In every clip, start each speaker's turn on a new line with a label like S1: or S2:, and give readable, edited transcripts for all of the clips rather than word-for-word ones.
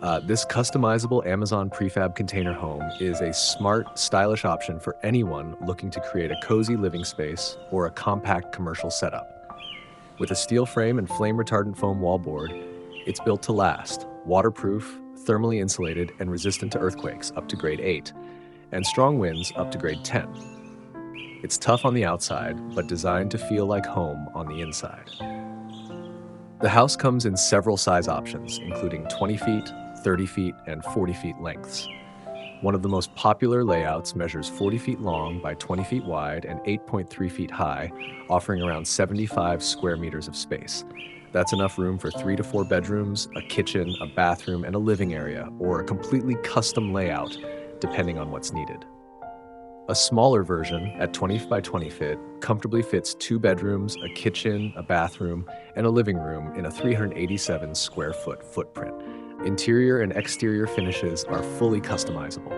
S1: This customizable Amazon prefab container home is a smart, stylish option for anyone looking to create a cozy living space or a compact commercial setup. With a steel frame and flame-retardant foam wallboard, it's built to last, waterproof, thermally insulated, and resistant to earthquakes up to grade 8, and strong winds up to grade 10. It's tough on the outside, but designed to feel like home on the inside. The house comes in several size options, including 20 feet, 30 feet, and 40 feet lengths. One of the most popular layouts measures 40 feet long by 20 feet wide and 8.3 feet high, offering around 75 square meters of space. That's enough room for 3 to 4 bedrooms, a kitchen, a bathroom, and a living area, or a completely custom layout, depending on what's needed. A smaller version, at 20 by 20 feet, comfortably fits 2 bedrooms, a kitchen, a bathroom, and a living room in a 387 square foot footprint. Interior and exterior finishes are fully customizable.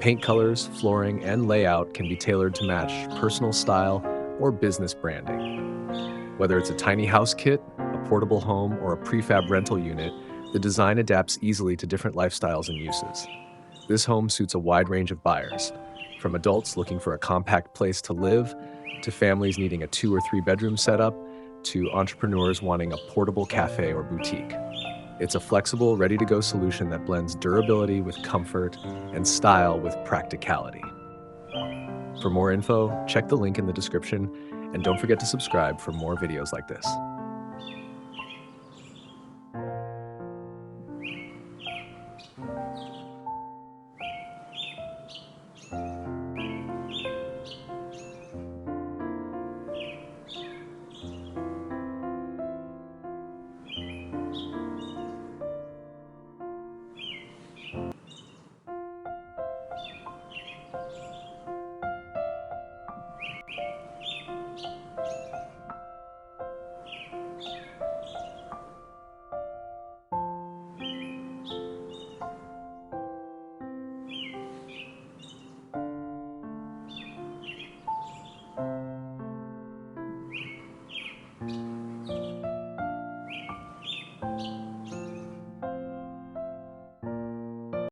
S1: Paint colors, flooring, and layout can be tailored to match personal style or business branding. Whether it's a tiny house kit, a portable home, or a prefab rental unit, the design adapts easily to different lifestyles and uses. This home suits a wide range of buyers, from adults looking for a compact place to live, to families needing a 2 or 3 bedroom setup, to entrepreneurs wanting a portable cafe or boutique. It's a flexible, ready-to-go solution that blends durability with comfort and style with practicality. For more info, check the link in the description, and don't forget to subscribe for more videos like this.